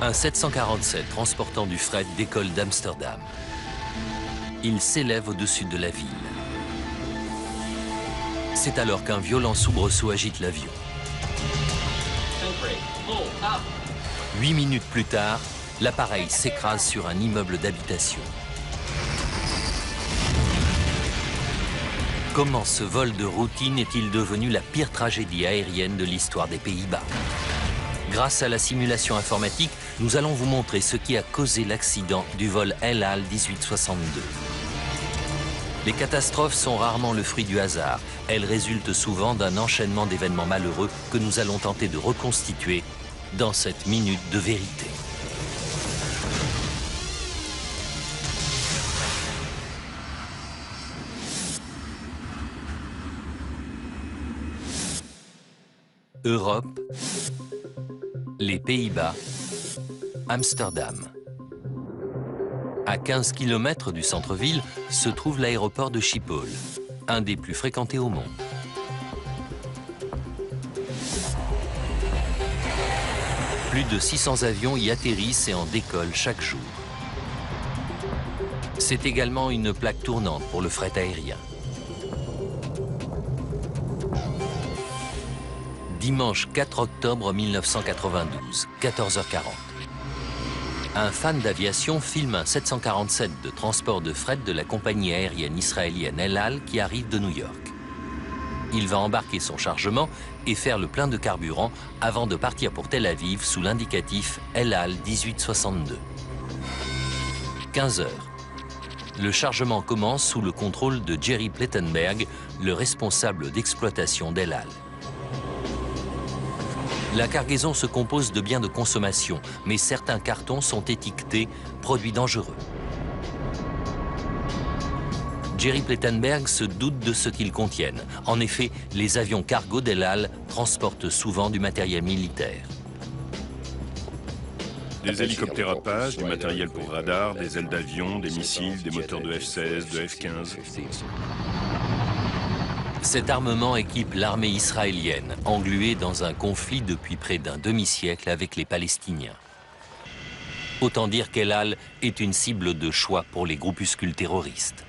Un 747 transportant du fret décolle d'Amsterdam. Il s'élève au-dessus de la ville. C'est alors qu'un violent soubresaut agite l'avion. 8 minutes plus tard, l'appareil s'écrase sur un immeuble d'habitation. Comment ce vol de routine est-il devenu la pire tragédie aérienne de l'histoire des Pays-Bas? Grâce à la simulation informatique, nous allons vous montrer ce qui a causé l'accident du vol El Al 1862. Les catastrophes sont rarement le fruit du hasard. Elles résultent souvent d'un enchaînement d'événements malheureux que nous allons tenter de reconstituer dans cette minute de vérité. Europe, les Pays-Bas, Amsterdam. À 15 km du centre-ville se trouve l'aéroport de Schiphol, un des plus fréquentés au monde. Plus de 600 avions y atterrissent et en décollent chaque jour. C'est également une plaque tournante pour le fret aérien. Dimanche 4 octobre 1992, 14h40. Un fan d'aviation filme un 747 de transport de fret de la compagnie aérienne israélienne El Al qui arrive de New York. Il va embarquer son chargement et faire le plein de carburant avant de partir pour Tel Aviv sous l'indicatif El Al 1862. 15 heures. Le chargement commence sous le contrôle de Jerry Plettenberg, le responsable d'exploitation d'El Al. La cargaison se compose de biens de consommation, mais certains cartons sont étiquetés « produits dangereux ». Jerry Plettenberg se doute de ce qu'ils contiennent. En effet, les avions cargo d'El Al transportent souvent du matériel militaire. Des hélicoptères Apache, du matériel pour radar, des ailes d'avion, des missiles, des moteurs de F-16, de F-15. Cet armement équipe l'armée israélienne, engluée dans un conflit depuis près d'un demi-siècle avec les Palestiniens. Autant dire qu'El Al est une cible de choix pour les groupuscules terroristes.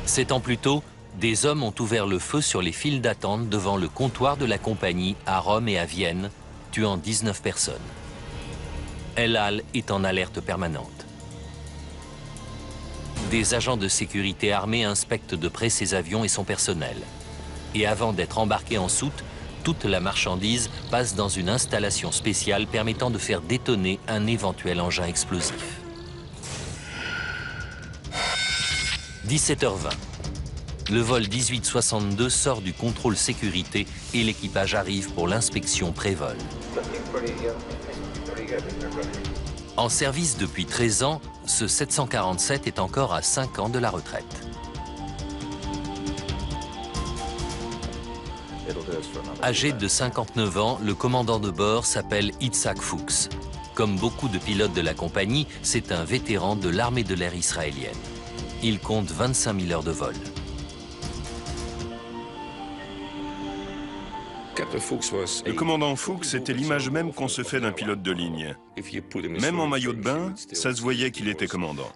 7 ans plus tôt, des hommes ont ouvert le feu sur les files d'attente devant le comptoir de la compagnie à Rome et à Vienne, tuant 19 personnes. El Al est en alerte permanente. Des agents de sécurité armés inspectent de près ses avions et son personnel. Et avant d'être embarqués en soute, toute la marchandise passe dans une installation spéciale permettant de faire détonner un éventuel engin explosif. 17h20. Le vol 1862 sort du contrôle sécurité et l'équipage arrive pour l'inspection pré-vol. En service depuis 13 ans, ce 747 est encore à 5 ans de la retraite. Âgé de 59 ans, le commandant de bord s'appelle Itzhak Fuchs. Comme beaucoup de pilotes de la compagnie, c'est un vétéran de l'armée de l'air israélienne. Il compte 25 000 heures de vol. Le commandant Fuchs était l'image même qu'on se fait d'un pilote de ligne. Même en maillot de bain, ça se voyait qu'il était commandant.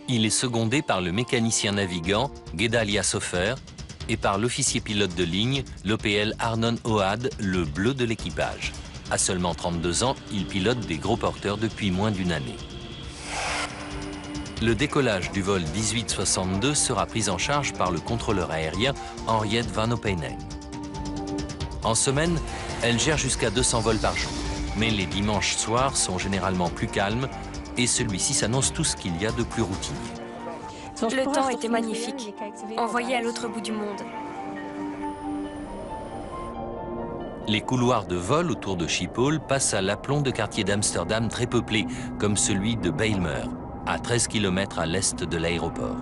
Il est secondé par le mécanicien navigant Gedalia Sofer et par l'officier pilote de ligne, l'OPL Arnon Ohad, le bleu de l'équipage. À seulement 32 ans, il pilote des gros porteurs depuis moins d'une année. Le décollage du vol 1862 sera pris en charge par le contrôleur aérien Henriette Van Openen. En semaine, elle gère jusqu'à 200 vols par jour. Mais les dimanches soirs sont généralement plus calmes et celui-ci s'annonce tout ce qu'il y a de plus routinier. Le temps était magnifique. Envoyé à l'autre bout du monde. Les couloirs de vol autour de Schiphol passent à l'aplomb de quartiers d'Amsterdam très peuplés, comme celui de Bijlmer, à 13 km à l'est de l'aéroport.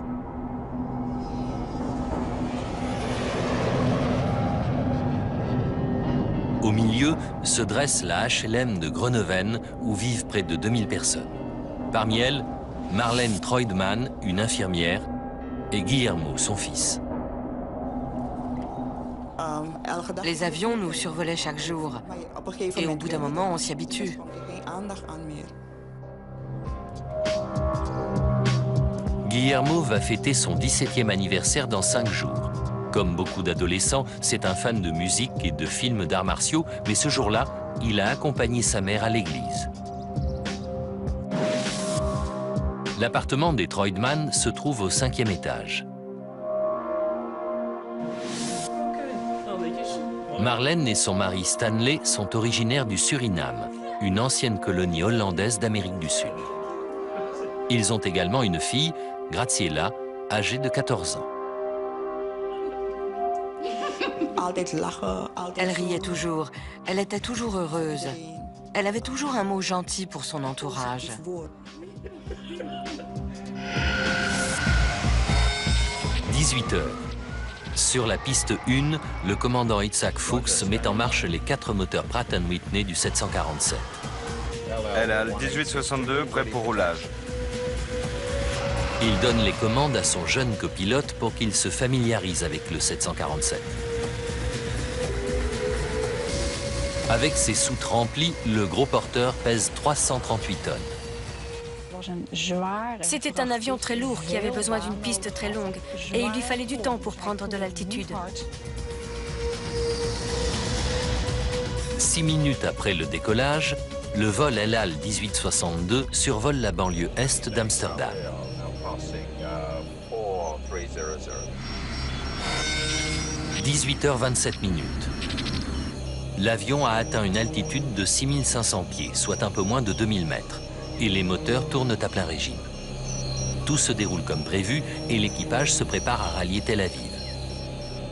Au milieu se dresse la HLM de Groenhoven, où vivent près de 2000 personnes. Parmi elles, Marlène Treudman, une infirmière, et Guillermo, son fils. Les avions nous survolaient chaque jour. Et au bout d'un moment, on s'y habitue. Guillermo va fêter son 17e anniversaire dans 5 jours. Comme beaucoup d'adolescents, c'est un fan de musique et de films d'arts martiaux, mais ce jour-là, il a accompagné sa mère à l'église. L'appartement des Troidman se trouve au 5e étage. Marlène et son mari Stanley sont originaires du Suriname, une ancienne colonie hollandaise d'Amérique du Sud. Ils ont également une fille, Graciela, âgée de 14 ans. Elle riait toujours. Elle était toujours heureuse. Elle avait toujours un mot gentil pour son entourage. 18 heures. Sur la piste 1, le commandant Itzhak Fuchs met en marche les 4 moteurs Pratt & Whitney du 747. Elle a le 1862 prêt pour roulage. Il donne les commandes à son jeune copilote pour qu'il se familiarise avec le 747. Avec ses soutes remplies, le gros porteur pèse 338 tonnes. C'était un avion très lourd qui avait besoin d'une piste très longue et il lui fallait du temps pour prendre de l'altitude. 6 minutes après le décollage, le vol El Al 1862 survole la banlieue est d'Amsterdam. 18h27. L'avion a atteint une altitude de 6500 pieds, soit un peu moins de 2000 mètres, et les moteurs tournent à plein régime. Tout se déroule comme prévu et l'équipage se prépare à rallier Tel Aviv.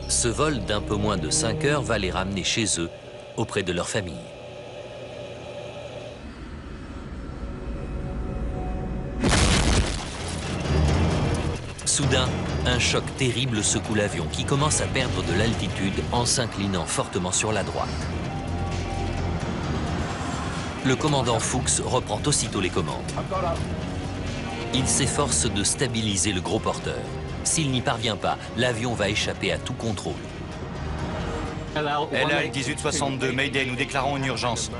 Ce vol d'un peu moins de 5 heures va les ramener chez eux, auprès de leur famille. Soudain, un choc terrible secoue l'avion qui commence à perdre de l'altitude en s'inclinant fortement sur la droite. Le commandant Fuchs reprend aussitôt les commandes. Il s'efforce de stabiliser le gros porteur. S'il n'y parvient pas, l'avion va échapper à tout contrôle. Elle a le 1862, Mayday, nous déclarons une urgence.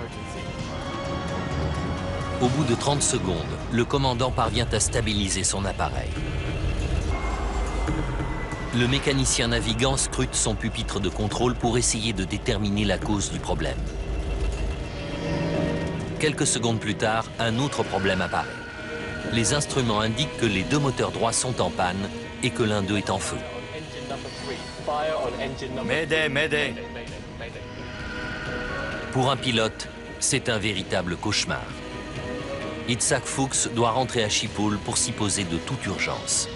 Au bout de 30 secondes, le commandant parvient à stabiliser son appareil. Le mécanicien navigant scrute son pupitre de contrôle pour essayer de déterminer la cause du problème. Quelques secondes plus tard, un autre problème apparaît. Les instruments indiquent que les 2 moteurs droits sont en panne et que l'un d'eux est en feu. Mayday, Mayday. Pour un pilote, c'est un véritable cauchemar. Itzhak Fuchs doit rentrer à Schiphol pour s'y poser de toute urgence.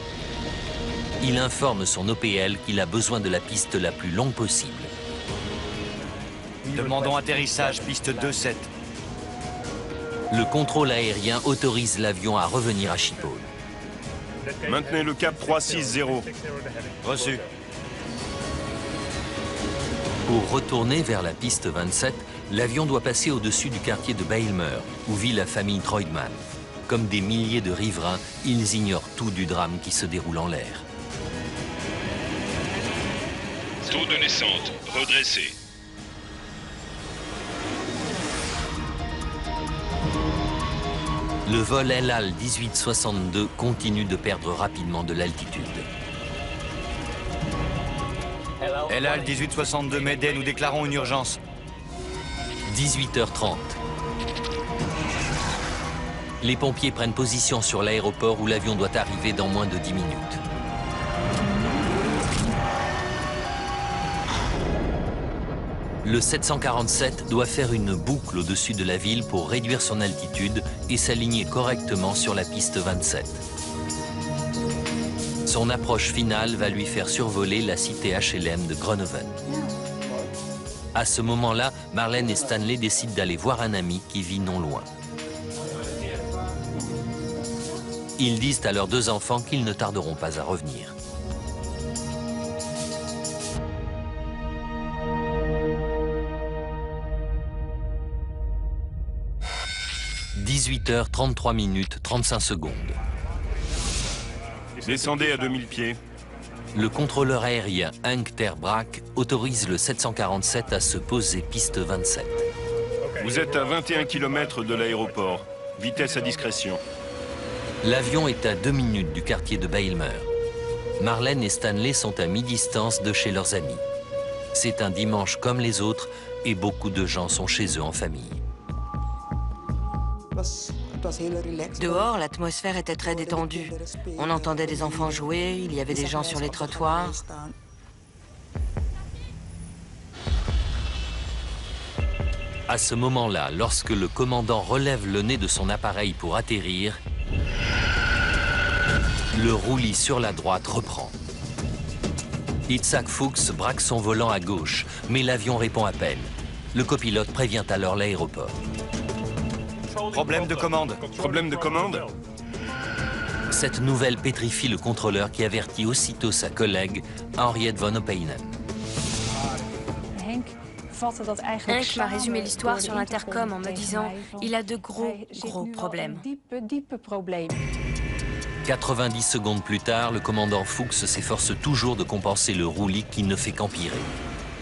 Il informe son OPL qu'il a besoin de la piste la plus longue possible. Demandons atterrissage, piste 2-7. Le contrôle aérien autorise l'avion à revenir à Schiphol. Maintenez le cap 360. Reçu. Pour retourner vers la piste 27, l'avion doit passer au-dessus du quartier de Bijlmer, où vit la famille Troidman. Comme des milliers de riverains, ils ignorent tout du drame qui se déroule en l'air. Taux de descente redressé. Le vol El Al 1862 continue de perdre rapidement de l'altitude. Elle a le 1862, Mayday, nous déclarons une urgence. 18h30. Les pompiers prennent position sur l'aéroport où l'avion doit arriver dans moins de 10 minutes. Le 747 doit faire une boucle au-dessus de la ville pour réduire son altitude et s'aligner correctement sur la piste 27. Son approche finale va lui faire survoler la cité HLM de Groningen. À ce moment-là, Marlène et Stanley décident d'aller voir un ami qui vit non loin. Ils disent à leurs 2 enfants qu'ils ne tarderont pas à revenir. « 18h33 35 secondes. Descendez à 2000 pieds. le contrôleur aérien Henk ter Braak autorise le 747 à se poser piste 27. Vous êtes à 21 km de l'aéroport. Vitesse à discrétion. L'avion est à 2 minutes du quartier de Bijlmer. Marlène et Stanley sont à mi-distance de chez leurs amis. C'est un dimanche comme les autres et beaucoup de gens sont chez eux en famille. Dehors, l'atmosphère était très détendue. On entendait des enfants jouer, il y avait des gens sur les trottoirs. À ce moment-là, lorsque le commandant relève le nez de son appareil pour atterrir, le roulis sur la droite reprend. Itzhak Fuchs braque son volant à gauche, mais l'avion répond à peine. Le copilote prévient alors l'aéroport. Problème de commande. Problème de commande? Cette nouvelle pétrifie le contrôleur qui avertit aussitôt sa collègue, Henriette von Opheinen. Henk m'a résumé l'histoire sur l'intercom en me disant « Il a de gros problèmes ». 90 secondes plus tard, le commandant Fuchs s'efforce toujours de compenser le roulis qui ne fait qu'empirer.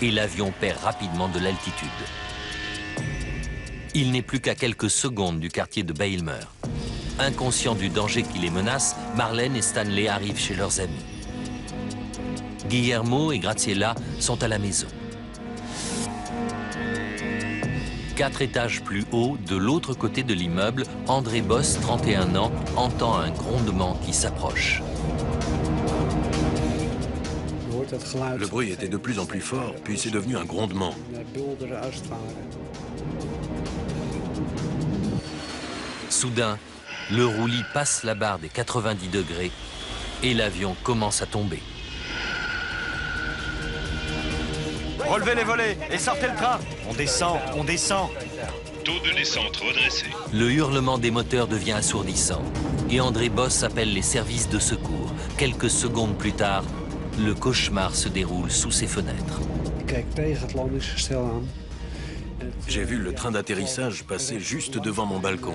Et l'avion perd rapidement de l'altitude. Il n'est plus qu'à quelques secondes du quartier de Bijlmer. Inconscients du danger qui les menace, Marlène et Stanley arrivent chez leurs amis. Guillermo et Graziella sont à la maison. 4 étages plus haut, de l'autre côté de l'immeuble, André Boss, 31 ans, entend un grondement qui s'approche. Le bruit était de plus en plus fort, puis c'est devenu un grondement. Soudain, le roulis passe la barre des 90 degrés et l'avion commence à tomber. Relevez les volets et sortez le train. On descend, on descend. Taux de descente redressé. Le hurlement des moteurs devient assourdissant et André Boss appelle les services de secours. Quelques secondes plus tard, le cauchemar se déroule sous ses fenêtres. J'ai vu le train d'atterrissage passer juste devant mon balcon.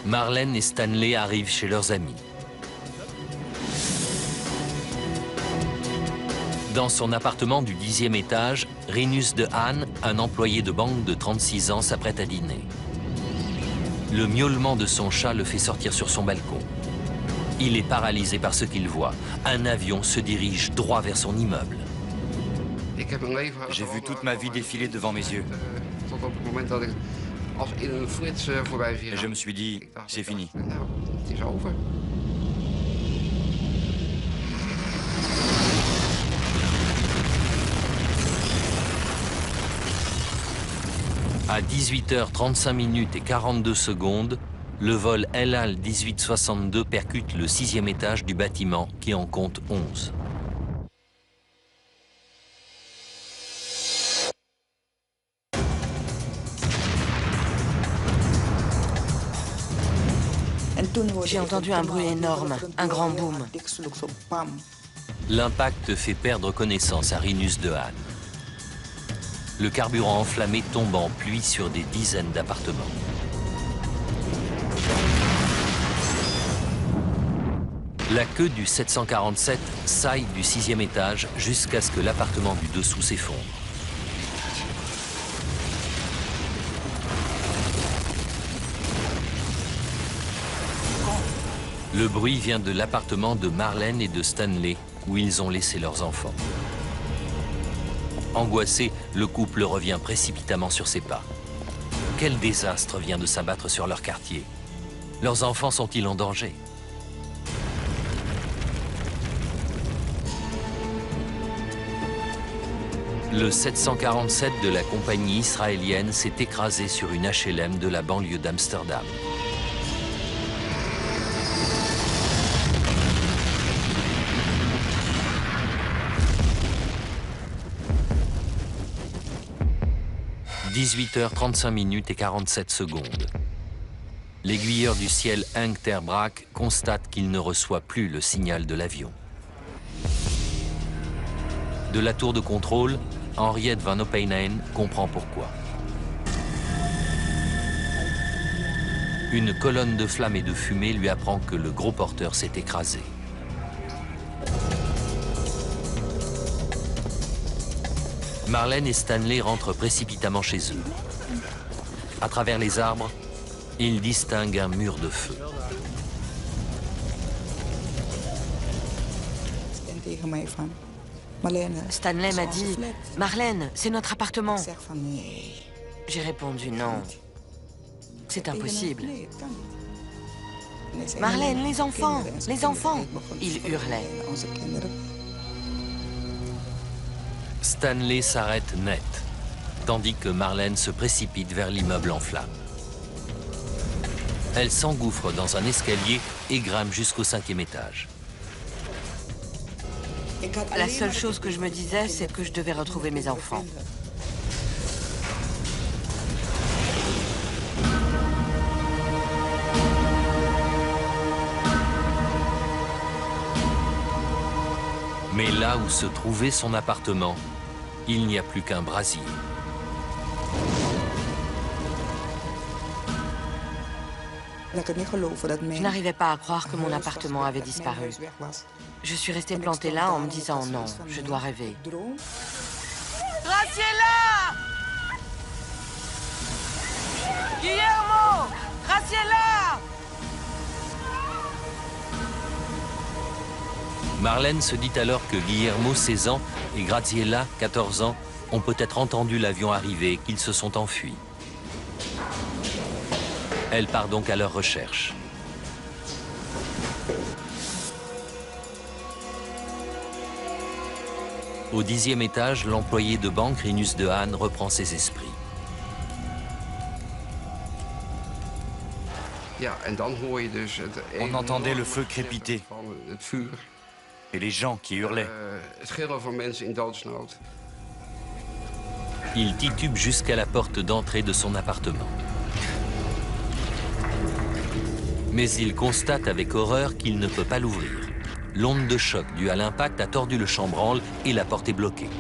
Marlène et Stanley arrivent chez leurs amis. Dans son appartement du 10e étage, Rinus de Haan, un employé de banque de 36 ans, s'apprête à dîner. Le miaulement de son chat le fait sortir sur son balcon. Il est paralysé par ce qu'il voit. Un avion se dirige droit vers son immeuble. J'ai vu toute ma vie défiler devant mes yeux. Et je me suis dit, c'est fini. À 18h35 et 42 secondes, le vol El Al 1862 percute le 6e étage du bâtiment qui en compte 11. J'ai entendu un bruit énorme, un grand boom. L'impact fait perdre connaissance à Rinus de Haan. Le carburant enflammé tombe en pluie sur des dizaines d'appartements. La queue du 747 saille du 6e étage jusqu'à ce que l'appartement du dessous s'effondre. Le bruit vient de l'appartement de Marlène et de Stanley, où ils ont laissé leurs enfants. Angoissé, le couple revient précipitamment sur ses pas. Quel désastre vient de s'abattre sur leur quartier? Leurs enfants sont-ils en danger? Le 747 de la compagnie israélienne s'est écrasé sur une HLM de la banlieue d'Amsterdam. « 18h35 et 47 secondes. L'aiguilleur du ciel Henk ter Braak constate qu'il ne reçoit plus le signal de l'avion. De la tour de contrôle, Henriette von Opheinen comprend pourquoi. Une colonne de flammes et de fumée lui apprend que le gros porteur s'est écrasé. Marlène et Stanley rentrent précipitamment chez eux. À travers les arbres, ils distinguent un mur de feu. Stanley m'a dit, « Marlène, c'est notre appartement. » J'ai répondu, « Non, c'est impossible. » « Marlène, les enfants, les enfants !» Il hurlait. Stanley s'arrête net, tandis que Marlène se précipite vers l'immeuble en flammes. Elle s'engouffre dans un escalier et grimpe jusqu'au 5e étage. La seule chose que je me disais, c'est que je devais retrouver mes enfants. Mais là où se trouvait son appartement, il n'y a plus qu'un brasier. Je n'arrivais pas à croire que mon appartement avait disparu. Je suis restée plantée là en me disant non, je dois rêver. Graciela! Guillermo! Graciela! Marlène se dit alors que Guillermo, 16 ans, et Graziella, 14 ans, ont peut-être entendu l'avion arriver et qu'ils se sont enfuis. Elle part donc à leur recherche. Au 10e étage, l'employé de banque Rinus de Haan reprend ses esprits. On entendait le feu crépiter et les gens qui hurlaient. Il titube jusqu'à la porte d'entrée de son appartement. Mais il constate avec horreur qu'il ne peut pas l'ouvrir. L'onde de choc due à l'impact a tordu le chambranle et la porte est bloquée.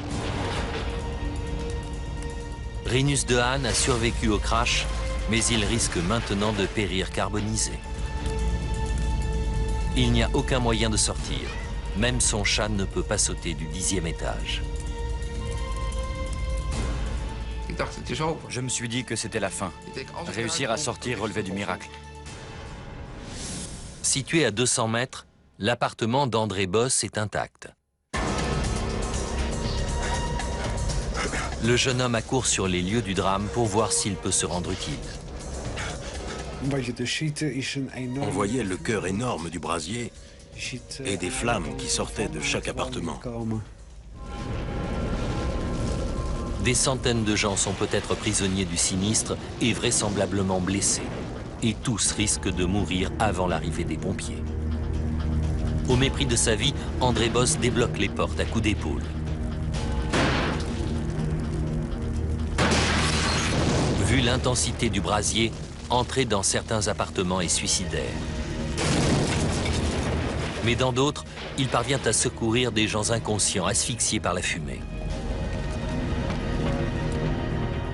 Rinus de Haan a survécu au crash, mais il risque maintenant de périr carbonisé. Il n'y a aucun moyen de sortir. Même son chat ne peut pas sauter du 10e étage. Je me suis dit que c'était la fin. Réussir à sortir relevait du miracle. Situé à 200 mètres, l'appartement d'André Boss est intact. Le jeune homme accourt sur les lieux du drame pour voir s'il peut se rendre utile. On voyait le cœur énorme du brasier et des flammes qui sortaient de chaque appartement. Des centaines de gens sont peut-être prisonniers du sinistre et vraisemblablement blessés. Et tous risquent de mourir avant l'arrivée des pompiers. Au mépris de sa vie, André Boss débloque les portes à coups d'épaule. Vu l'intensité du brasier, entrer dans certains appartements est suicidaire. Mais dans d'autres, il parvient à secourir des gens inconscients, asphyxiés par la fumée.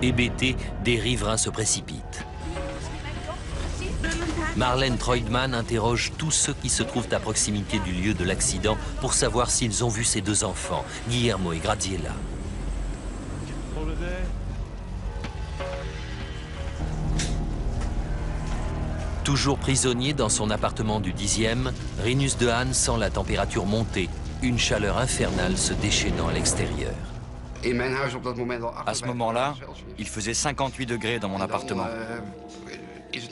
Hébétés, des riverains se précipitent. Marlène Treudman interroge tous ceux qui se trouvent à proximité du lieu de l'accident pour savoir s'ils ont vu ses deux enfants, Guillermo et Graziella. Toujours prisonnier dans son appartement du 10e, Rinus de Haan sent la température monter, une chaleur infernale se déchaînant à l'extérieur. À ce moment-là, il faisait 58 degrés dans mon appartement.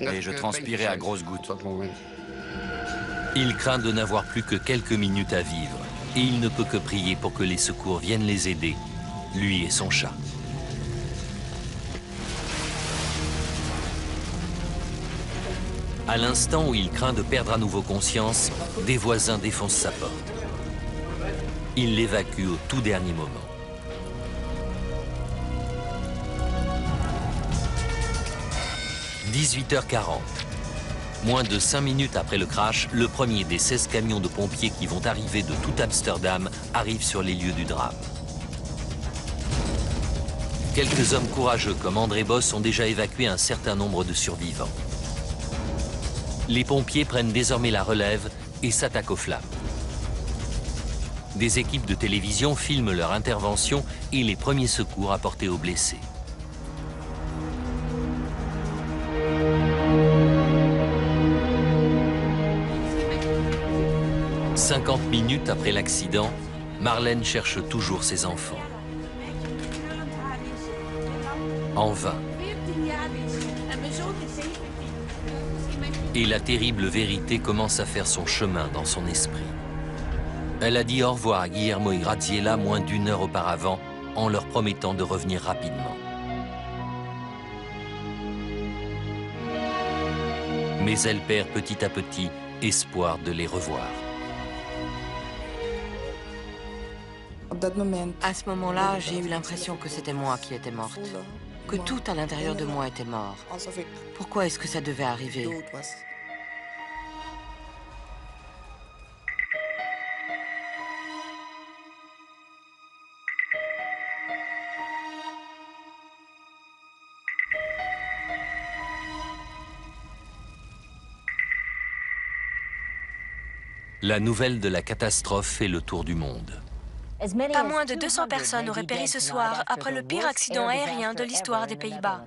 Et je transpirais à grosses gouttes. Il craint de n'avoir plus que quelques minutes à vivre et il ne peut que prier pour que les secours viennent les aider, lui et son chat. À l'instant où il craint de perdre à nouveau conscience, des voisins défoncent sa porte. Il l'évacue au tout dernier moment. « 18h40. Moins de 5 minutes après le crash, le premier des 16 camions de pompiers qui vont arriver de tout Amsterdam arrive sur les lieux du drame. Quelques hommes courageux comme André Boss ont déjà évacué un certain nombre de survivants. Les pompiers prennent désormais la relève et s'attaquent aux flammes. Des équipes de télévision filment leur intervention et les premiers secours apportés aux blessés. « 50 minutes après l'accident, Marlène cherche toujours ses enfants. En vain. Et la terrible vérité commence à faire son chemin dans son esprit. Elle a dit au revoir à Guillermo et Graziella moins d'1 heure auparavant, en leur promettant de revenir rapidement. Mais elle perd petit à petit espoir de les revoir. À ce moment-là, j'ai eu l'impression que c'était moi qui étais morte, que tout à l'intérieur de moi était mort. Pourquoi est-ce que ça devait arriver? La nouvelle de la catastrophe fait le tour du monde. Pas moins de 200 personnes auraient péri ce soir après le pire accident aérien de l'histoire des Pays-Bas.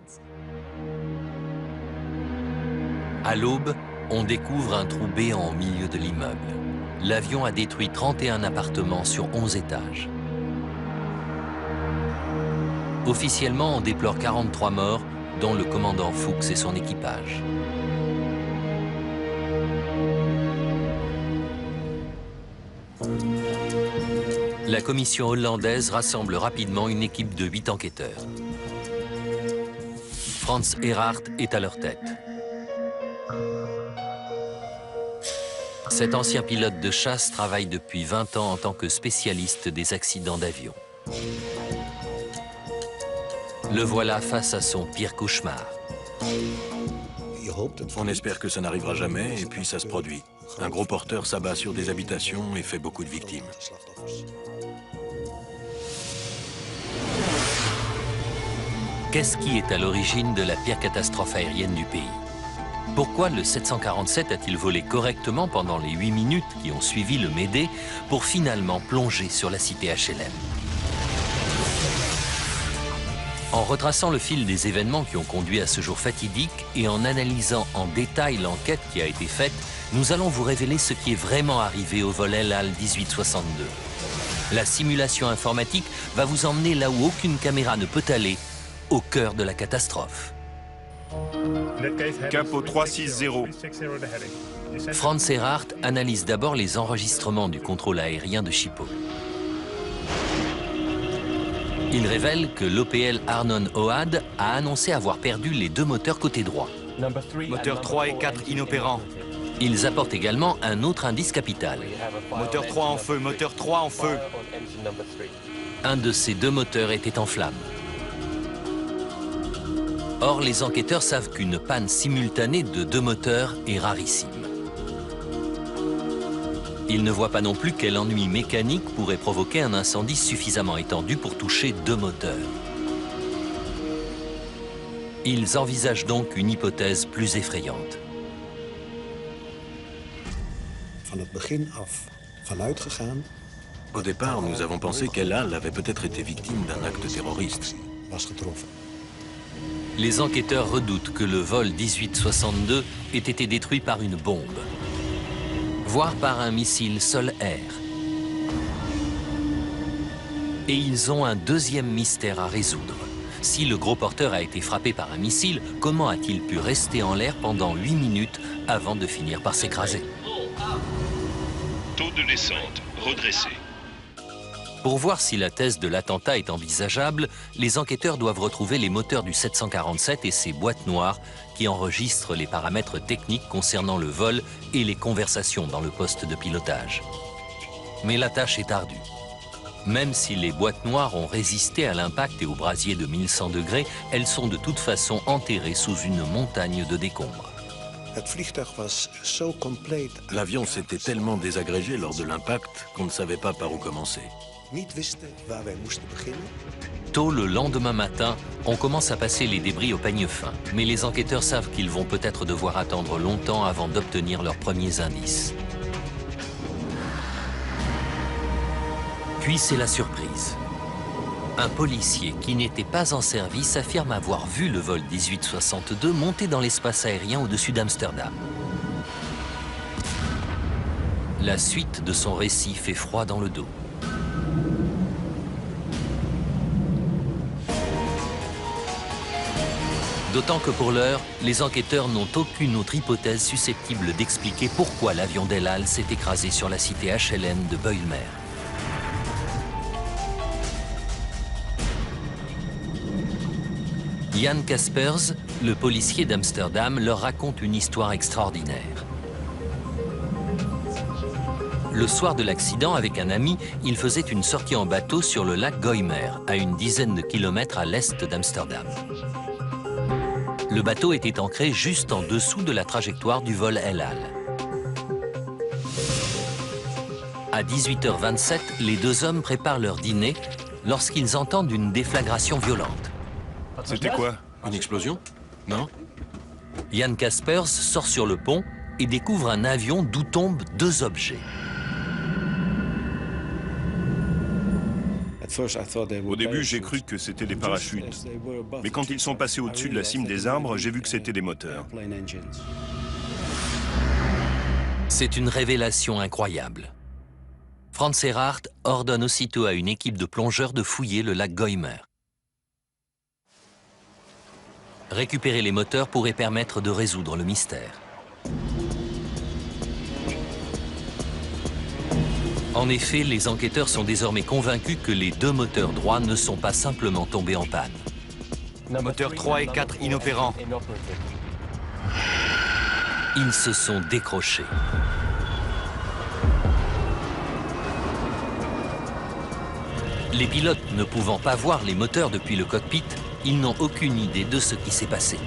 À l'aube, on découvre un trou béant au milieu de l'immeuble. L'avion a détruit 31 appartements sur 11 étages. Officiellement, on déplore 43 morts, dont le commandant Fuchs et son équipage. La commission hollandaise rassemble rapidement une équipe de 8 enquêteurs. Frans Erhardt est à leur tête. Cet ancien pilote de chasse travaille depuis 20 ans en tant que spécialiste des accidents d'avion. Le voilà face à son pire cauchemar. On espère que ça n'arrivera jamais et puis ça se produit. Un gros porteur s'abat sur des habitations et fait beaucoup de victimes. Qu'est-ce qui est à l'origine de la pire catastrophe aérienne du pays? Pourquoi le 747 a-t-il volé correctement pendant les 8 minutes qui ont suivi le Médée pour finalement plonger sur la cité HLM? En retraçant le fil des événements qui ont conduit à ce jour fatidique et en analysant en détail l'enquête qui a été faite, nous allons vous révéler ce qui est vraiment arrivé au vol El Al 1862. La simulation informatique va vous emmener là où aucune caméra ne peut aller, au cœur de la catastrophe. Capo 360. Frans Erhardt analyse d'abord les enregistrements du contrôle aérien de Schiphol. Il révèle que l'OPL Arnon Ohad a annoncé avoir perdu les 2 moteurs côté droit. Moteurs 3 et 4 inopérants. Ils apportent également un autre indice capital. Moteur 3 en feu, moteur 3 en feu. Un de ces 2 moteurs était en flammes. Or, les enquêteurs savent qu'une panne simultanée de 2 moteurs est rarissime. Ils ne voient pas non plus quel ennui mécanique pourrait provoquer un incendie suffisamment étendu pour toucher 2 moteurs. Ils envisagent donc une hypothèse plus effrayante. Au départ, nous avons pensé qu'El Al avait peut-être été victime d'un acte terroriste. Les enquêteurs redoutent que le vol 1862 ait été détruit par une bombe, voire par un missile sol-air. Et ils ont un deuxième mystère à résoudre. Si le gros porteur a été frappé par un missile, comment a-t-il pu rester en l'air pendant 8 minutes avant de finir par s'écraser? Taux de descente redressé. Pour voir si la thèse de l'attentat est envisageable, les enquêteurs doivent retrouver les moteurs du 747 et ses boîtes noires qui enregistrent les paramètres techniques concernant le vol et les conversations dans le poste de pilotage. Mais la tâche est ardue. Même si les boîtes noires ont résisté à l'impact et au brasier de 1100 degrés, elles sont de toute façon enterrées sous une montagne de décombres. L'avion s'était tellement désagrégé lors de l'impact qu'on ne savait pas par où commencer. Tôt le lendemain matin, on commence à passer les débris au peigne fin. Mais les enquêteurs savent qu'ils vont peut-être devoir attendre longtemps avant d'obtenir leurs premiers indices. Puis c'est la surprise. Un policier qui n'était pas en service affirme avoir vu le vol 1862 monter dans l'espace aérien au-dessus d'Amsterdam. La suite de son récit fait froid dans le dos. D'autant que pour l'heure, les enquêteurs n'ont aucune autre hypothèse susceptible d'expliquer pourquoi l'avion d'El Al s'est écrasé sur la cité HLN de Bijlmer. Jan Kaspers, le policier d'Amsterdam, leur raconte une histoire extraordinaire. Le soir de l'accident, avec un ami, il faisait une sortie en bateau sur le lac Goymer, à une dizaine de kilomètres à l'est d'Amsterdam. Le bateau était ancré juste en dessous de la trajectoire du vol El Al. À 18h27, les deux hommes préparent leur dîner lorsqu'ils entendent une déflagration violente. C'était quoi? Une explosion? Non? Jan Kaspers sort sur le pont et découvre un avion d'où tombent deux objets. Au début, j'ai cru que c'était des parachutes. Mais quand ils sont passés au-dessus de la cime des arbres, j'ai vu que c'était des moteurs. C'est une révélation incroyable. Franz Erhardt ordonne aussitôt à une équipe de plongeurs de fouiller le lac Goymer. Récupérer les moteurs pourrait permettre de résoudre le mystère. En effet, les enquêteurs sont désormais convaincus que les deux moteurs droits ne sont pas simplement tombés en panne. Moteurs 3 et 4 inopérants. Ils se sont décrochés. Les pilotes ne pouvant pas voir les moteurs depuis le cockpit, ils n'ont aucune idée de ce qui s'est passé.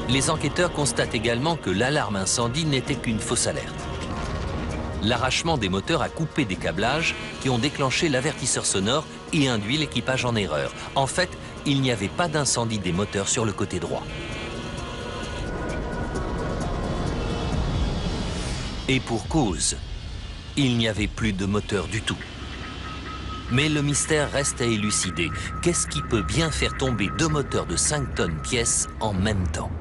Les enquêteurs constatent également que l'alarme incendie n'était qu'une fausse alerte. L'arrachement des moteurs a coupé des câblages qui ont déclenché l'avertisseur sonore et induit l'équipage en erreur. En fait, il n'y avait pas d'incendie des moteurs sur le côté droit. Et pour cause, il n'y avait plus de moteur du tout. Mais le mystère reste à élucider. Qu'est-ce qui peut bien faire tomber deux moteurs de 5 tonnes pièce en même temps?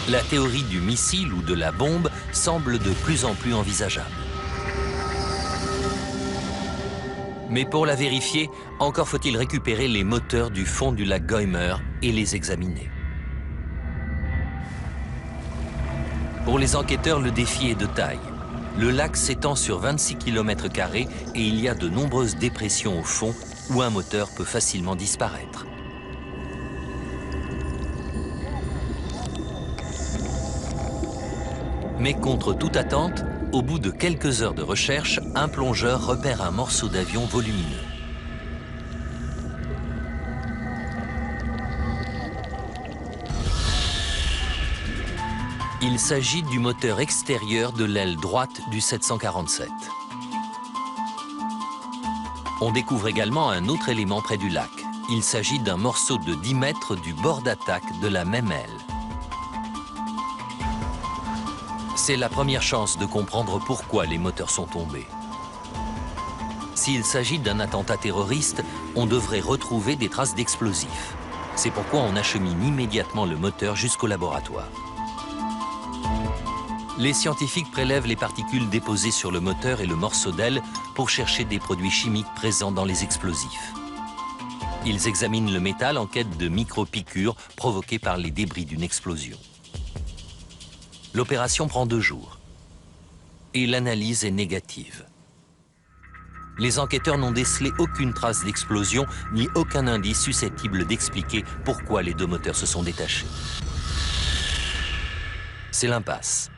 La théorie du missile ou de la bombe semble de plus en plus envisageable. Mais pour la vérifier, encore faut-il récupérer les moteurs du fond du lac Goymer et les examiner. Pour les enquêteurs, le défi est de taille. Le lac s'étend sur 26 km² et il y a de nombreuses dépressions au fond où un moteur peut facilement disparaître. Mais contre toute attente, au bout de quelques heures de recherche, un plongeur repère un morceau d'avion volumineux. Il s'agit du moteur extérieur de l'aile droite du 747. On découvre également un autre élément près du lac. Il s'agit d'un morceau de 10 mètres du bord d'attaque de la même aile. C'est la première chance de comprendre pourquoi les moteurs sont tombés. S'il s'agit d'un attentat terroriste, on devrait retrouver des traces d'explosifs. C'est pourquoi on achemine immédiatement le moteur jusqu'au laboratoire. Les scientifiques prélèvent les particules déposées sur le moteur et le morceau d'aile pour chercher des produits chimiques présents dans les explosifs. Ils examinent le métal en quête de micro-piqûres provoquées par les débris d'une explosion. L'opération prend 2 jours et l'analyse est négative. Les enquêteurs n'ont décelé aucune trace d'explosion ni aucun indice susceptible d'expliquer pourquoi les deux moteurs se sont détachés. C'est l'impasse.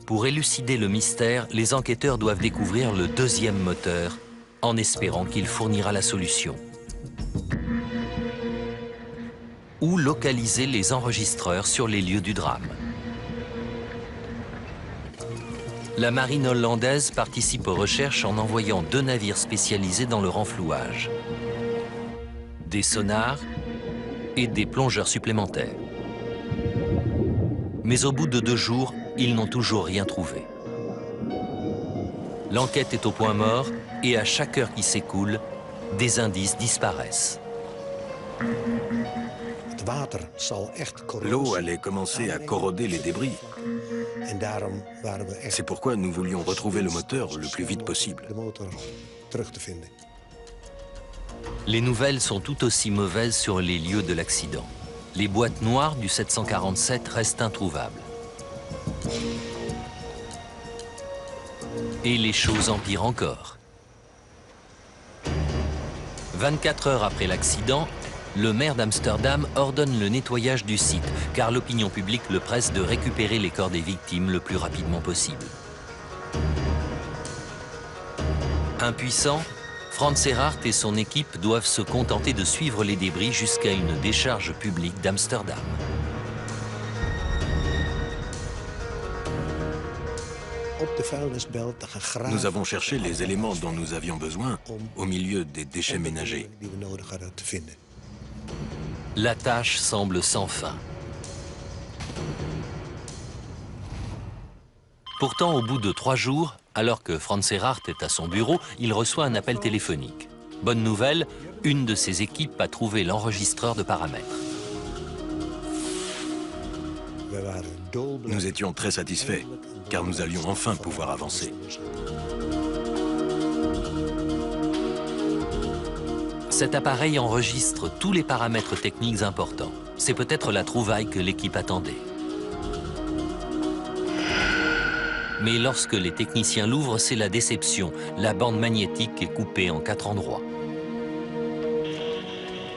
Pour élucider le mystère, les enquêteurs doivent découvrir le deuxième moteur en espérant qu'il fournira la solution. ou localiser les enregistreurs sur les lieux du drame. La marine hollandaise participe aux recherches en envoyant 2 navires spécialisés dans le renflouage, des sonars et des plongeurs supplémentaires. Mais au bout de 2 jours, ils n'ont toujours rien trouvé. L'enquête est au point mort et à chaque heure qui s'écoule, des indices disparaissent. L'eau allait commencer à corroder les débris. C'est pourquoi nous voulions retrouver le moteur le plus vite possible. Les nouvelles sont tout aussi mauvaises sur les lieux de l'accident. Les boîtes noires du 747 restent introuvables. Et les choses empirent encore. 24 heures après l'accident, le maire d'Amsterdam ordonne le nettoyage du site, car l'opinion publique le presse de récupérer les corps des victimes le plus rapidement possible. Impuissant, Franz Erhardt et son équipe doivent se contenter de suivre les débris jusqu'à une décharge publique d'Amsterdam. Nous avons cherché les éléments dont nous avions besoin au milieu des déchets ménagers. La tâche semble sans fin. Pourtant, au bout de 3 jours, alors que Franz Erhardt est à son bureau, il reçoit un appel téléphonique. Bonne nouvelle, une de ses équipes a trouvé l'enregistreur de paramètres. Nous étions très satisfaits, car nous allions enfin pouvoir avancer. Cet appareil enregistre tous les paramètres techniques importants. C'est peut-être la trouvaille que l'équipe attendait. Mais lorsque les techniciens l'ouvrent, c'est la déception. La bande magnétique est coupée en 4 endroits.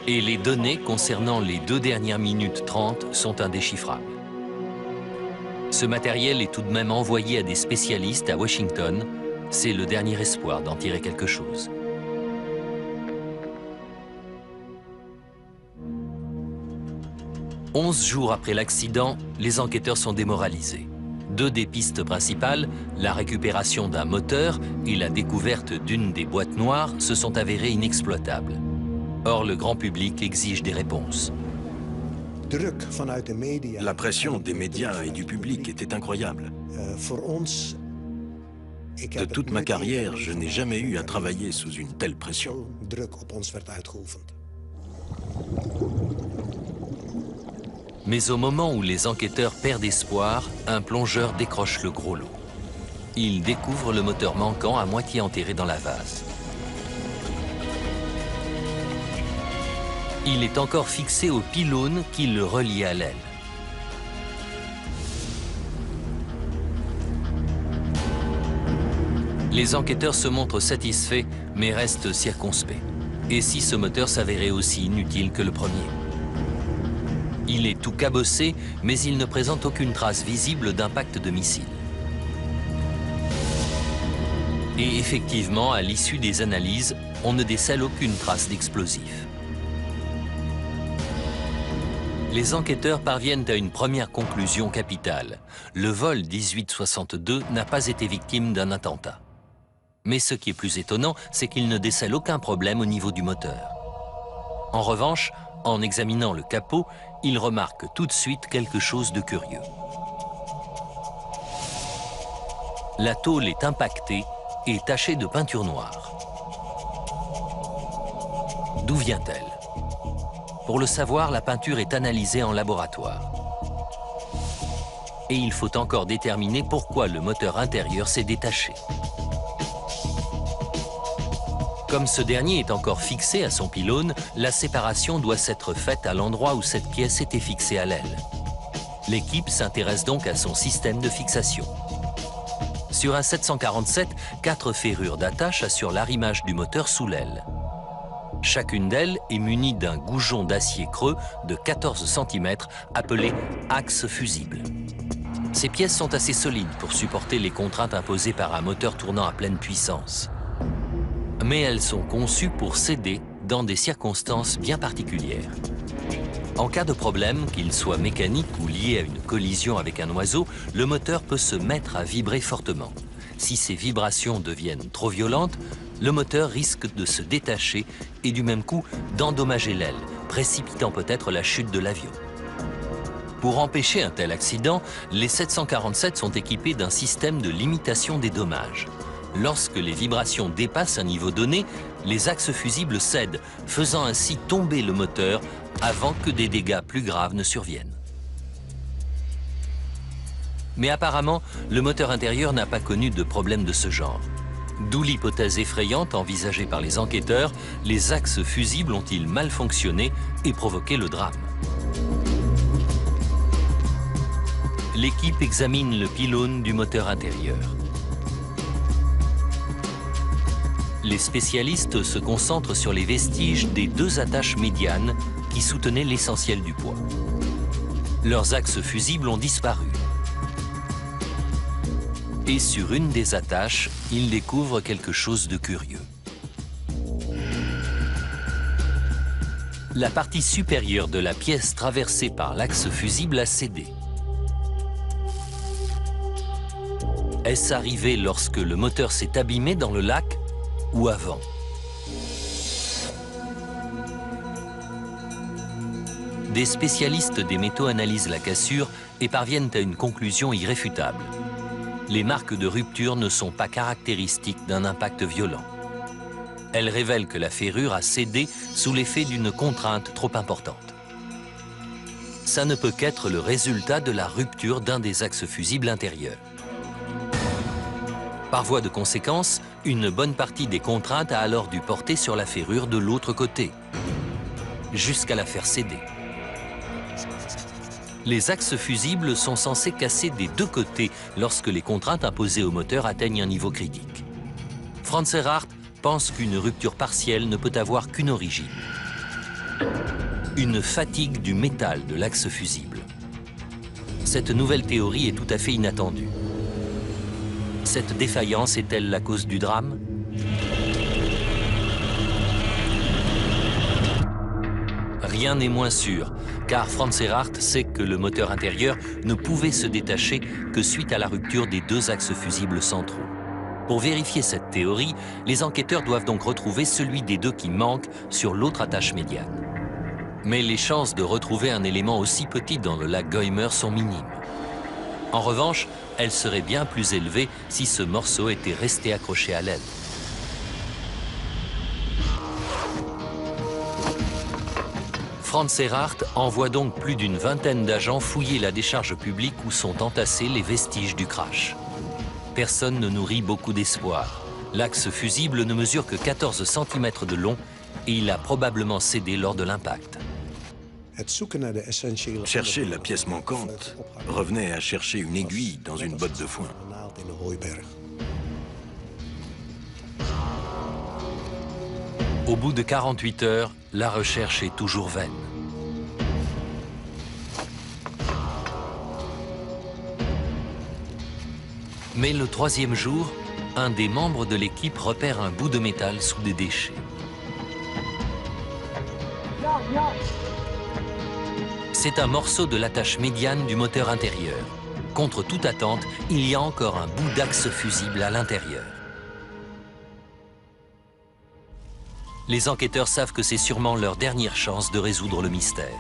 Et les données concernant les 2 dernières minutes 30 sont indéchiffrables. Ce matériel est tout de même envoyé à des spécialistes à Washington. C'est le dernier espoir d'en tirer quelque chose. « 11 jours après l'accident, les enquêteurs sont démoralisés. 2 des pistes principales, la récupération d'un moteur et la découverte d'une des boîtes noires, se sont avérées inexploitables. Or, le grand public exige des réponses. La pression des médias et du public était incroyable. De toute ma carrière, je n'ai jamais eu à travailler sous une telle pression. Mais au moment où les enquêteurs perdent espoir, un plongeur décroche le gros lot. Il découvre le moteur manquant à moitié enterré dans la vase. Il est encore fixé au pylône qui le reliait à l'aile. Les enquêteurs se montrent satisfaits, mais restent circonspects. Et si ce moteur s'avérait aussi inutile que le premier? Il est tout cabossé, mais il ne présente aucune trace visible d'impact de missile. Et effectivement, à l'issue des analyses, on ne décèle aucune trace d'explosif. Les enquêteurs parviennent à une première conclusion capitale. Le vol 1862 n'a pas été victime d'un attentat. Mais ce qui est plus étonnant, c'est qu'ils ne décèlent aucun problème au niveau du moteur. En revanche, en examinant le capot, ils remarquent tout de suite quelque chose de curieux. La tôle est impactée et tachée de peinture noire. D'où vient-elle? Pour le savoir, la peinture est analysée en laboratoire. Et il faut encore déterminer pourquoi le moteur intérieur s'est détaché. Comme ce dernier est encore fixé à son pylône, la séparation doit s'être faite à l'endroit où cette pièce était fixée à l'aile. L'équipe s'intéresse donc à son système de fixation. Sur un 747, 4 ferrures d'attache assurent l'arrimage du moteur sous l'aile. Chacune d'elles est munie d'un goujon d'acier creux de 14 cm appelé axe fusible. Ces pièces sont assez solides pour supporter les contraintes imposées par un moteur tournant à pleine puissance. Mais elles sont conçues pour céder dans des circonstances bien particulières. En cas de problème, qu'il soit mécanique ou lié à une collision avec un oiseau, le moteur peut se mettre à vibrer fortement. Si ces vibrations deviennent trop violentes, le moteur risque de se détacher et du même coup d'endommager l'aile, précipitant peut-être la chute de l'avion. Pour empêcher un tel accident, les 747 sont équipés d'un système de limitation des dommages. Lorsque les vibrations dépassent un niveau donné, les axes fusibles cèdent, faisant ainsi tomber le moteur avant que des dégâts plus graves ne surviennent. Mais apparemment, le moteur intérieur n'a pas connu de problème de ce genre. D'où l'hypothèse effrayante envisagée par les enquêteurs, les axes fusibles ont-ils mal fonctionné et provoqué le drame? L'équipe examine le pylône du moteur intérieur. Les spécialistes se concentrent sur les vestiges des deux attaches médianes qui soutenaient l'essentiel du poids. Leurs axes fusibles ont disparu. Et sur une des attaches, ils découvrent quelque chose de curieux. La partie supérieure de la pièce traversée par l'axe fusible a cédé. Est-ce arrivé lorsque le moteur s'est abîmé dans le lac ou avant? Des spécialistes des métaux analysent la cassure et parviennent à une conclusion irréfutable. Les marques de rupture ne sont pas caractéristiques d'un impact violent. Elles révèlent que la ferrure a cédé sous l'effet d'une contrainte trop importante. Ça ne peut qu'être le résultat de la rupture d'un des axes fusibles intérieurs. Par voie de conséquence, une bonne partie des contraintes a alors dû porter sur la ferrure de l'autre côté, jusqu'à la faire céder. Les axes fusibles sont censés casser des deux côtés lorsque les contraintes imposées au moteur atteignent un niveau critique. Franz Erhardt pense qu'une rupture partielle ne peut avoir qu'une origine. Une fatigue du métal de l'axe fusible. Cette nouvelle théorie est tout à fait inattendue. Cette défaillance est-elle la cause du drame? Rien n'est moins sûr, car Franz Erhardt sait que le moteur intérieur ne pouvait se détacher que suite à la rupture des deux axes fusibles centraux. Pour vérifier cette théorie, les enquêteurs doivent donc retrouver celui des deux qui manque sur l'autre attache médiane. Mais les chances de retrouver un élément aussi petit dans le lac Goymer sont minimes. En revanche, elles seraient bien plus élevées si ce morceau était resté accroché à l'aile. Franz Erhardt envoie donc plus d'une vingtaine d'agents fouiller la décharge publique où sont entassés les vestiges du crash. Personne ne nourrit beaucoup d'espoir. L'axe fusible ne mesure que 14 cm de long et il a probablement cédé lors de l'impact. Chercher la pièce manquante revenait à chercher une aiguille dans une botte de foin. Au bout de 48 heures, la recherche est toujours vaine. Mais le troisième jour, un des membres de l'équipe repère un bout de métal sous des déchets. C'est un morceau de l'attache médiane du moteur intérieur. Contre toute attente, il y a encore un bout d'axe fusible à l'intérieur. Les enquêteurs savent que c'est sûrement leur dernière chance de résoudre le mystère.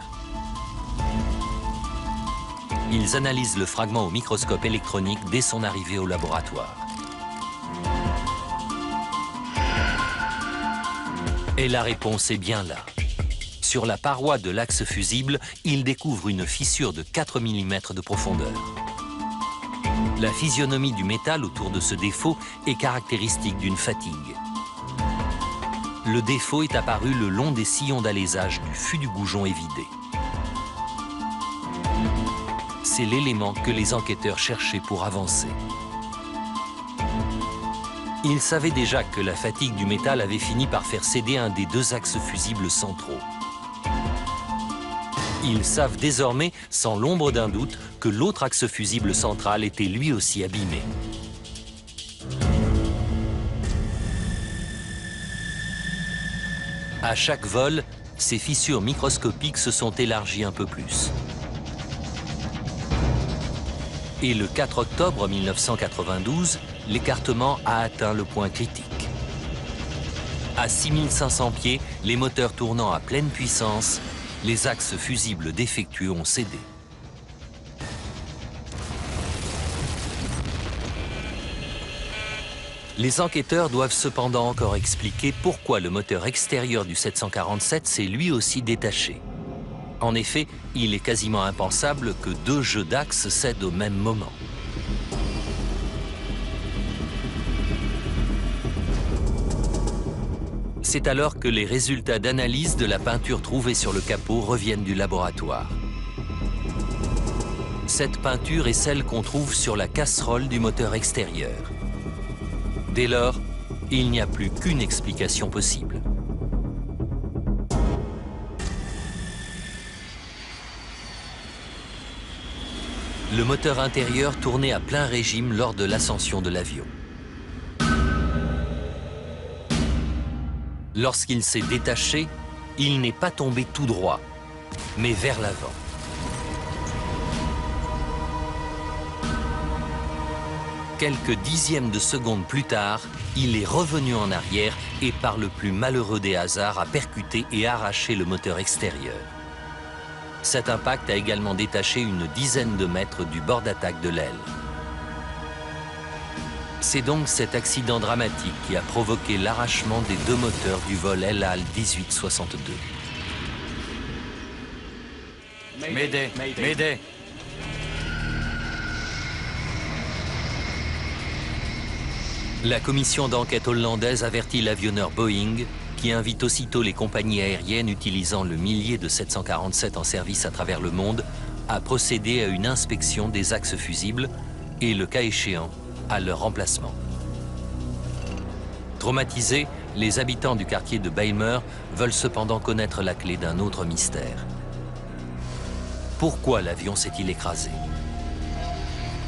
Ils analysent le fragment au microscope électronique dès son arrivée au laboratoire. Et la réponse est bien là. Sur la paroi de l'axe fusible, ils découvrent une fissure de 4 mm de profondeur. La physionomie du métal autour de ce défaut est caractéristique d'une fatigue. Le défaut est apparu le long des sillons d'alésage du fût du goujon évidé. C'est l'élément que les enquêteurs cherchaient pour avancer. Ils savaient déjà que la fatigue du métal avait fini par faire céder un des deux axes fusibles centraux. Ils savent désormais, sans l'ombre d'un doute, que l'autre axe fusible central était lui aussi abîmé. À chaque vol, ces fissures microscopiques se sont élargies un peu plus. Et le 4 octobre 1992, l'écartement a atteint le point critique. À 6500 pieds, les moteurs tournant à pleine puissance, les axes fusibles défectueux ont cédé. Les enquêteurs doivent cependant encore expliquer pourquoi le moteur extérieur du 747 s'est lui aussi détaché. En effet, il est quasiment impensable que deux jeux d'axes cèdent au même moment. C'est alors que les résultats d'analyse de la peinture trouvée sur le capot reviennent du laboratoire. Cette peinture est celle qu'on trouve sur la casserole du moteur extérieur. Dès lors, il n'y a plus qu'une explication possible. Le moteur intérieur tournait à plein régime lors de l'ascension de l'avion. Lorsqu'il s'est détaché, il n'est pas tombé tout droit, mais vers l'avant. Quelques dixièmes de seconde plus tard, il est revenu en arrière et par le plus malheureux des hasards a percuté et arraché le moteur extérieur. Cet impact a également détaché une dizaine de mètres du bord d'attaque de l'aile. C'est donc cet accident dramatique qui a provoqué l'arrachement des deux moteurs du vol El Al 1862. Mayday, Mayday. La commission d'enquête hollandaise avertit l'avionneur Boeing, qui invite aussitôt les compagnies aériennes utilisant le millier de 747 en service à travers le monde à procéder à une inspection des axes fusibles et, le cas échéant, à leur remplacement. Traumatisés, les habitants du quartier de Bijlmer veulent cependant connaître la clé d'un autre mystère. Pourquoi l'avion s'est-il écrasé?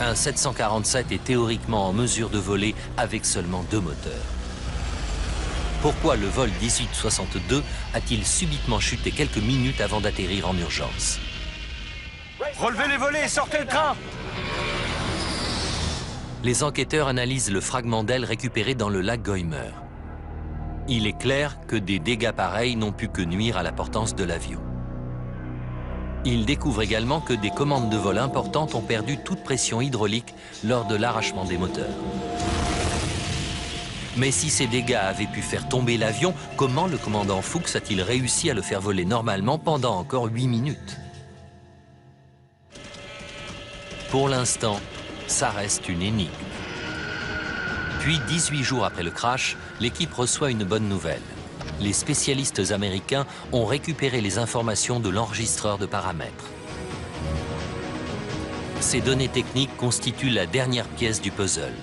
Un 747 est théoriquement en mesure de voler avec seulement deux moteurs. Pourquoi le vol 1862 a-t-il subitement chuté quelques minutes avant d'atterrir en urgence? Relevez les volets et sortez le train! Les enquêteurs analysent le fragment d'aile récupéré dans le lac Goymer. Il est clair que des dégâts pareils n'ont pu que nuire à la portance de l'avion. Ils découvrent également que des commandes de vol importantes ont perdu toute pression hydraulique lors de l'arrachement des moteurs. Mais si ces dégâts avaient pu faire tomber l'avion, comment le commandant Fuchs a-t-il réussi à le faire voler normalement pendant encore 8 minutes? Pour l'instant, ça reste une énigme. Puis, 18 jours après le crash, l'équipe reçoit une bonne nouvelle. Les spécialistes américains ont récupéré les informations de l'enregistreur de paramètres. Ces données techniques constituent la dernière pièce du puzzle.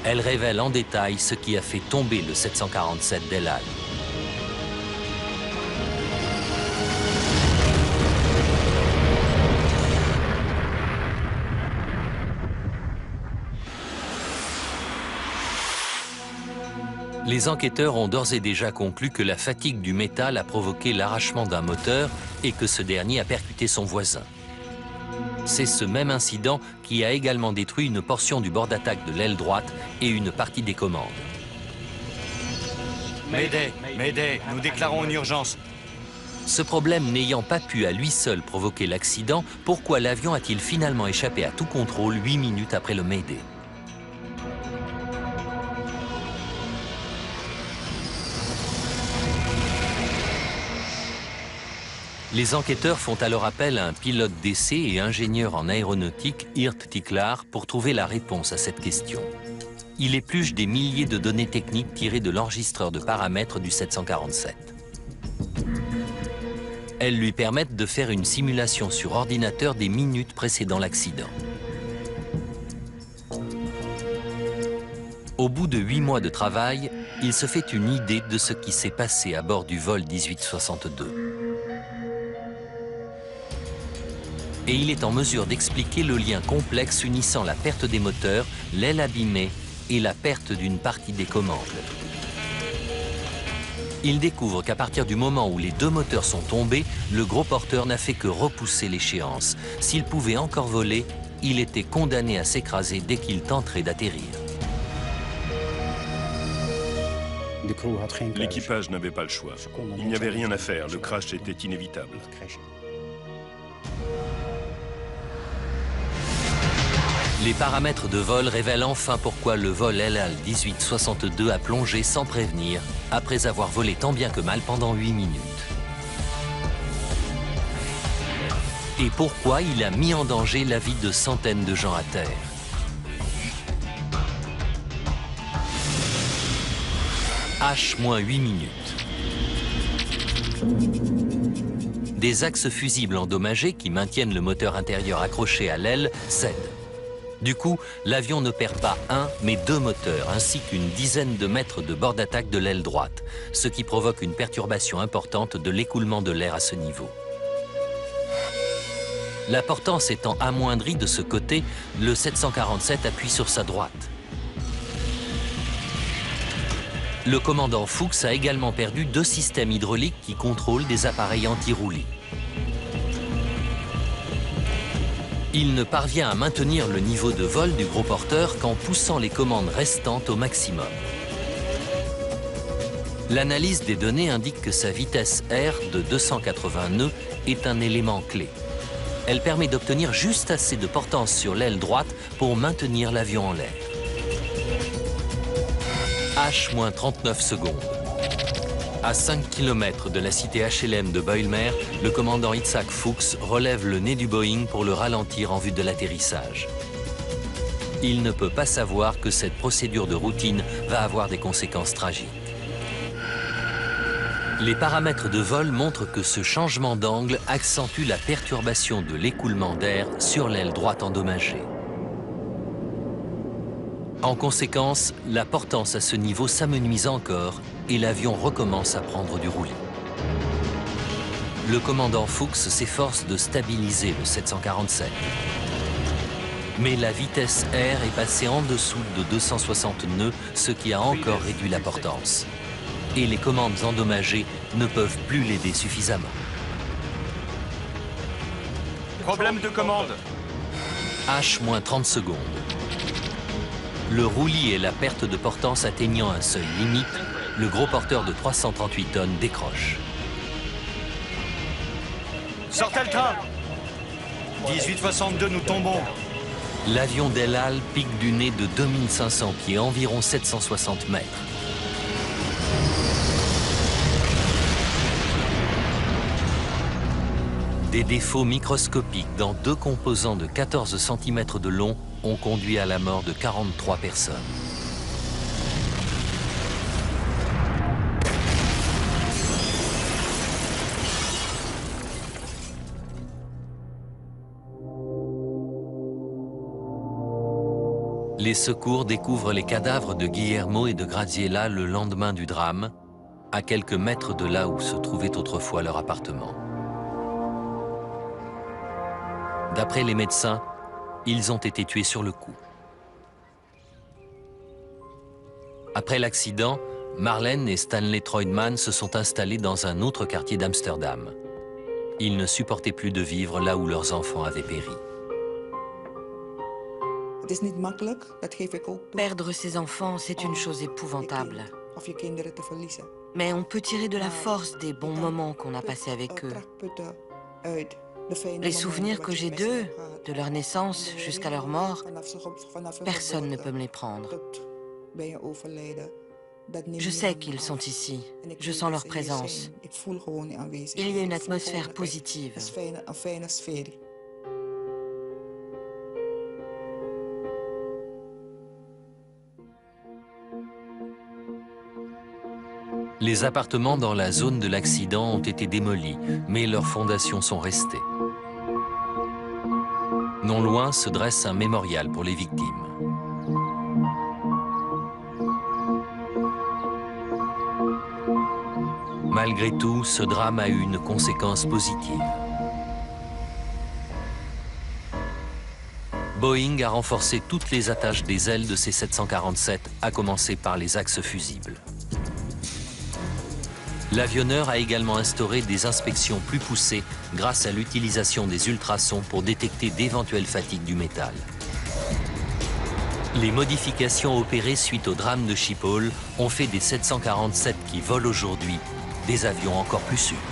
Elles révèlent en détail ce qui a fait tomber le 747 d'El Al. Les enquêteurs ont d'ores et déjà conclu que la fatigue du métal a provoqué l'arrachement d'un moteur et que ce dernier a percuté son voisin. C'est ce même incident qui a également détruit une portion du bord d'attaque de l'aile droite et une partie des commandes. Mayday, Mayday, nous déclarons une urgence. Ce problème n'ayant pas pu à lui seul provoquer l'accident, pourquoi l'avion a-t-il finalement échappé à tout contrôle 8 minutes après le Mayday? Les enquêteurs font alors appel à un pilote d'essai et ingénieur en aéronautique, Geert Tickelaar, pour trouver la réponse à cette question. Il épluche des milliers de données techniques tirées de l'enregistreur de paramètres du 747. Elles lui permettent de faire une simulation sur ordinateur des minutes précédant l'accident. Au bout de 8 mois de travail, il se fait une idée de ce qui s'est passé à bord du vol 1862. Et il est en mesure d'expliquer le lien complexe unissant la perte des moteurs, l'aile abîmée et la perte d'une partie des commandes. Ils découvrent qu'à partir du moment où les deux moteurs sont tombés, le gros porteur n'a fait que repousser l'échéance. S'il pouvait encore voler, il était condamné à s'écraser dès qu'il tenterait d'atterrir. L'équipage n'avait pas le choix. Il n'y avait rien à faire, le crash était inévitable. Les paramètres de vol révèlent enfin pourquoi le vol El Al 1862 a plongé sans prévenir, après avoir volé tant bien que mal pendant 8 minutes. Et pourquoi il a mis en danger la vie de centaines de gens à terre. H-8 minutes. Des axes fusibles endommagés qui maintiennent le moteur intérieur accroché à l'aile cèdent. Du coup, l'avion ne perd pas un, mais deux moteurs, ainsi qu'une dizaine de mètres de bord d'attaque de l'aile droite, ce qui provoque une perturbation importante de l'écoulement de l'air à ce niveau. La portance étant amoindrie de ce côté, le 747 appuie sur sa droite. Le commandant Fuchs a également perdu deux systèmes hydrauliques qui contrôlent des appareils anti-roulis. Il ne parvient à maintenir le niveau de vol du gros porteur qu'en poussant les commandes restantes au maximum. L'analyse des données indique que sa vitesse R de 280 nœuds est un élément clé. Elle permet d'obtenir juste assez de portance sur l'aile droite pour maintenir l'avion en l'air. H-39 secondes. À 5 km de la cité HLM de Bijlmer, le commandant Itzhak Fuchs relève le nez du Boeing pour le ralentir en vue de l'atterrissage. Il ne peut pas savoir que cette procédure de routine va avoir des conséquences tragiques. Les paramètres de vol montrent que ce changement d'angle accentue la perturbation de l'écoulement d'air sur l'aile droite endommagée. En conséquence, la portance à ce niveau s'amenuise encore et l'avion recommence à prendre du roulis. Le commandant Fuchs s'efforce de stabiliser le 747. Mais la vitesse R est passée en dessous de 260 nœuds, ce qui a encore réduit la portance. Et les commandes endommagées ne peuvent plus l'aider suffisamment. Problème de commande. H-30 secondes. Le roulis et la perte de portance atteignant un seuil limite, le gros porteur de 338 tonnes décroche. Sortez le train. 1862, nous tombons. L'avion d'El Al pique du nez de 2500 pieds, environ 760 mètres. Des défauts microscopiques dans deux composants de 14 cm de long ont conduit à la mort de 43 personnes. Les secours découvrent les cadavres de Guillermo et de Graziella le lendemain du drame, à quelques mètres de là où se trouvait autrefois leur appartement. D'après les médecins, ils ont été tués sur le coup. Après l'accident, Marlène et Stanley Troidman se sont installés dans un autre quartier d'Amsterdam. Ils ne supportaient plus de vivre là où leurs enfants avaient péri. Perdre ses enfants, c'est une chose épouvantable. Mais on peut tirer de la force des bons moments qu'on a passés avec eux. Les souvenirs que j'ai d'eux, de leur naissance jusqu'à leur mort, personne ne peut me les prendre. Je sais qu'ils sont ici, je sens leur présence. Il y a une atmosphère positive. Les appartements dans la zone de l'accident ont été démolis, mais leurs fondations sont restées. Non loin se dresse un mémorial pour les victimes. Malgré tout, ce drame a eu une conséquence positive. Boeing a renforcé toutes les attaches des ailes de ses 747, à commencer par les axes fusibles. L'avionneur a également instauré des inspections plus poussées grâce à l'utilisation des ultrasons pour détecter d'éventuelles fatigues du métal. Les modifications opérées suite au drame de Schiphol ont fait des 747 qui volent aujourd'hui des avions encore plus sûrs.